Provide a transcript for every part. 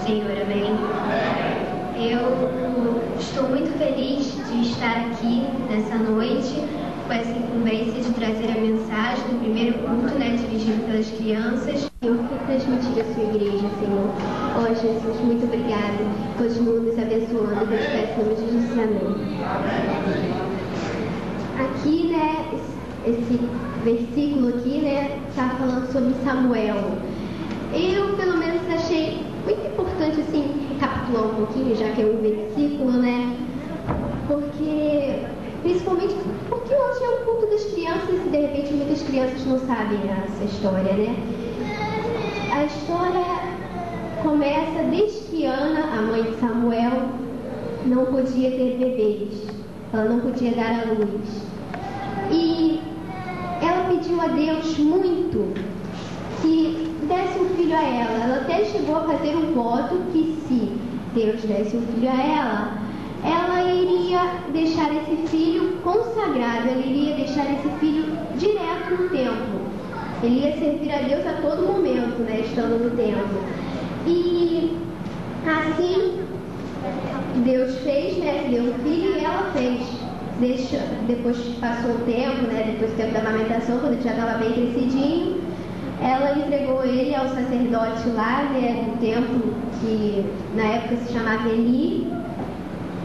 Senhor, amém? Eu estou muito feliz de estar aqui nessa noite com essa incumbência de trazer a mensagem do primeiro culto, dirigido pelas crianças. Eu fui transmitir a sua igreja, Senhor. Ó Jesus, muito obrigada. Continua nos abençoando, que eu te peço em nome de Jesus, amém. Aqui, esse versículo aqui, está falando sobre Samuel. Eu, pelo menos, achei muito importante, assim, recapitular um pouquinho, já que é um versículo, porque, principalmente, porque hoje é o culto das crianças e, de repente, muitas crianças não sabem essa história, A história começa desde que Ana, a mãe de Samuel, não podia ter bebês. Ela não podia dar à luz. E ela pediu a Deus muito que desse um filho a ela. Ela até chegou a fazer um voto que, se Deus desse um filho a ela iria deixar esse filho consagrado, ela iria deixar esse filho direto no templo. Ele ia servir a Deus a todo momento, estando no templo. E assim, Deus fez, deu um filho e ela fez. Depois passou o tempo, depois do tempo da amamentação, quando ele já estava bem crescidinho, ela entregou ele ao sacerdote lá, do templo, que na época se chamava Eli,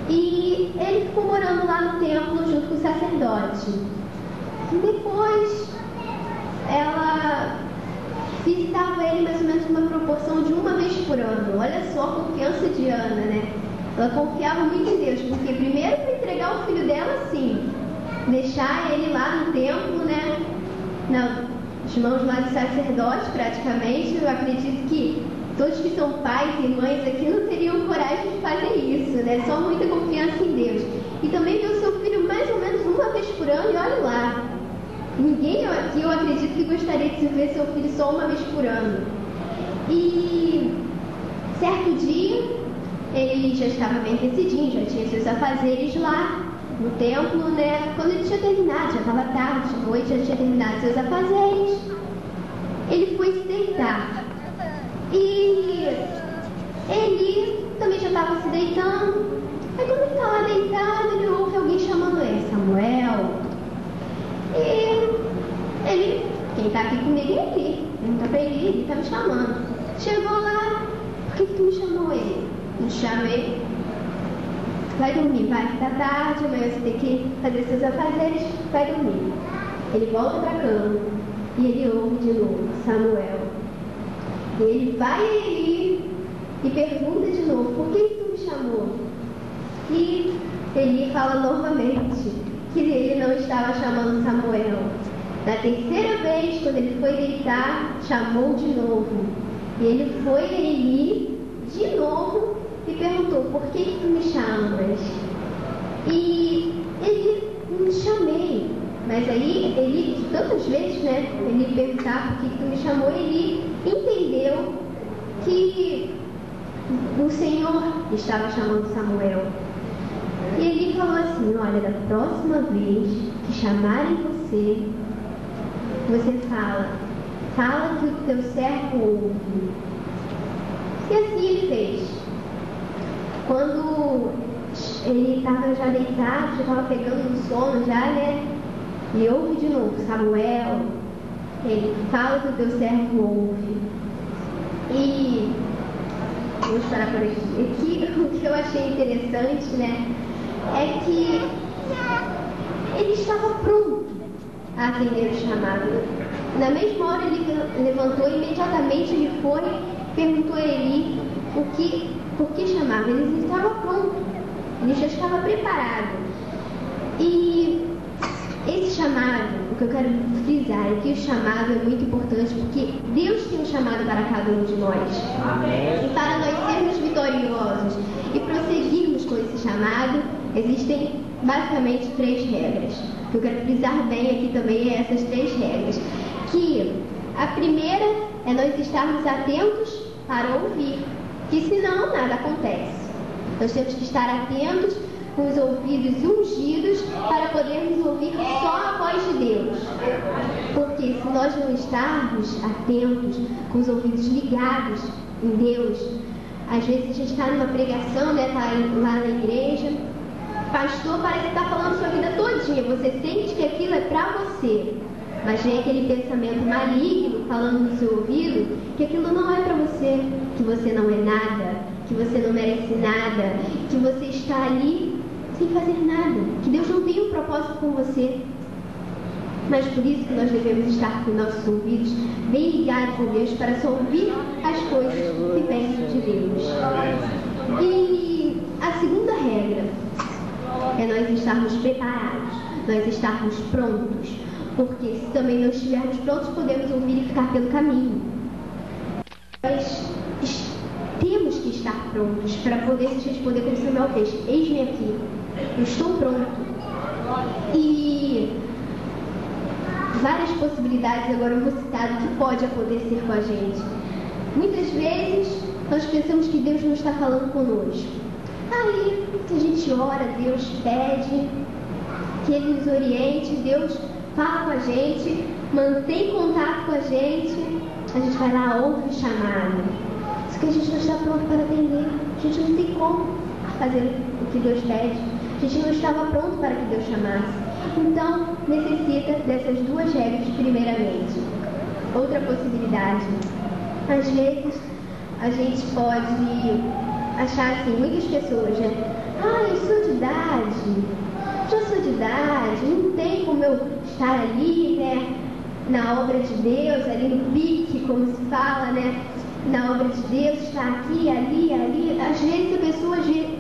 e ele ficou morando lá no templo junto com o sacerdote. E depois ela visitava ele mais ou menos numa proporção de uma vez por ano. Olha só a confiança de Ana, Ela confiava muito em Deus, porque primeiro para entregar o filho dela, sim, deixar ele lá no templo, nas mãos lá do sacerdote, praticamente. Eu acredito que todos que são pais e mães aqui não teriam coragem de fazer isso, Só muita confiança em Deus. E também ver o seu filho mais ou menos uma vez por ano, e olha lá. Ninguém aqui, eu acredito, que gostaria de ver seu filho só uma vez por ano. E certo dia, ele já estava bem decidinho, já tinha seus afazeres lá no templo, Quando ele tinha terminado, já estava tarde, de noite, já tinha terminado seus afazeres, ele foi se deitar. E ele também já estava se deitando. Aí quando ele está lá deitado, ele ouve alguém chamando ele, Samuel. E ele, quem está aqui comigo é ele. Pergunta para ele está me chamando. Chegou lá, por que tu me chamou ele? Não chamei. Vai dormir, vai, tá tarde, amanhã você tem que fazer seus afazeres, vai dormir. Ele volta para a cama e ele ouve de novo, Samuel. E ele vai a Eli e pergunta de novo, por que tu me chamou? E Eli fala novamente que ele não estava chamando Samuel. Na terceira vez, quando ele foi deitar, chamou de novo. E ele foi a Eli de novo e perguntou, por que tu me chamas? E ele, me chamei. Mas aí, ele, de tantas vezes, ele perguntava por que tu me chamou, ele entendeu que o Senhor estava chamando Samuel. E ele falou assim, olha, da próxima vez que chamarem você, você fala que o teu servo ouve. E assim ele fez. Quando ele estava já deitado, já estava pegando no sono já, e ouve de novo, Samuel, ele fala que o teu servo ouve. E vamos parar por aqui. Aqui o que eu achei interessante, é que ele estava pronto a atender o chamado. Na mesma hora ele levantou, imediatamente ele foi, perguntou a Eli por que chamava. Ele estava pronto, ele já estava preparado. E esse chamado, o que eu quero frisar é que o chamado é muito importante, porque Deus tem um chamado para cada um de nós. Amém. E para nós sermos vitoriosos e prosseguirmos com esse chamado, existem basicamente 3 regras. O que eu quero frisar bem aqui também é essas 3 regras. Que a primeira é nós estarmos atentos para ouvir, que senão nada acontece. Nós temos que estar atentos, com os ouvidos ungidos, para podermos ouvir só a voz de Deus. Porque se nós não estarmos atentos, com os ouvidos ligados em Deus, Às vezes a gente está numa pregação, né? Tá lá na igreja, o pastor parece que está falando sua vida todinha, você sente que aquilo é para você, mas vem aquele pensamento maligno falando no seu ouvido que aquilo não é para você, que você não é nada, que você não merece nada, que você está ali sem fazer nada, que Deus não tem um propósito com você. Mas por isso que nós devemos estar com nossos ouvidos bem ligados a Deus para só ouvir as coisas que vêm de Deus. E a segunda regra é nós estarmos preparados, nós estarmos prontos, porque se também não estivermos prontos, podemos ouvir e ficar pelo caminho. Nós temos que estar prontos para poder, se a gente poder consumir o texto. Eis-me aqui, eu estou pronto. E várias possibilidades agora eu vou citar do que pode acontecer com a gente. Muitas vezes nós pensamos que Deus não está falando conosco. Aí a gente ora, Deus pede que Ele nos oriente, Deus fala com a gente, mantém contato com a gente vai lá, ouve o chamado. Só que a gente não está pronto para atender, a gente não tem como fazer o que Deus pede, a gente não estava pronto para que Deus chamasse. Então, necessita dessas duas regras primeiramente. Outra possibilidade, às vezes a gente pode achar assim, muitas pessoas, né? Eu sou de idade, já sou de idade, não tem como eu estar ali, né? Na obra de Deus, ali no pique, como se fala, né? Na obra de Deus, estar aqui, ali. Às vezes a pessoa de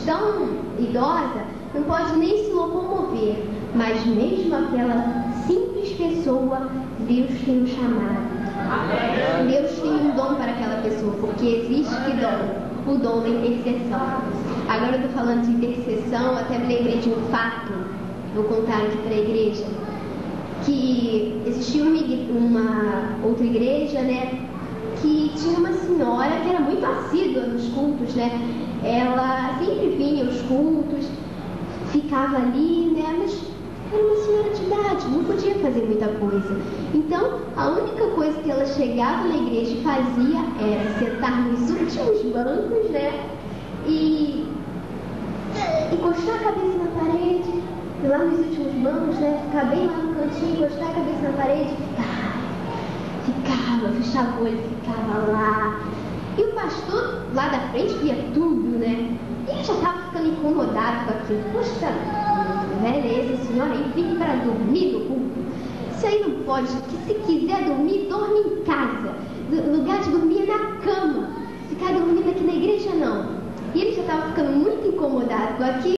tão idosa não pode nem se locomover, mas mesmo aquela simples pessoa, Deus tem um chamado. Deus tem um dom para aquela pessoa, porque existe que dom? O dom da intercessão. Agora eu estou falando de intercessão, até me lembrei de um fato, vou contar aqui para a igreja, que existia uma outra igreja, né, que tinha uma senhora que era muito assídua nos cultos, né, ela sempre vinha aos cultos, ficava ali, né, mas era uma senhora de idade, não podia fazer muita coisa. Então, a única coisa que ela chegava na igreja e fazia era sentar nos últimos bancos, né, e encostar a cabeça na parede, e lá nos últimos bancos, né, ficar bem lá no cantinho, encostar a cabeça na parede e ficava, fechava o olho, ficava lá. E o pastor lá da frente via tudo, né, e ele já estava ficando incomodado com aquilo. Poxa, velha, essa senhora aí fica para dormir no culto. Isso aí não pode, que se quiser dormir, dorme em casa. O lugar de dormir é na cama. Ficar dormindo aqui na igreja, não. E ele já estava ficando muito incomodado com aquilo.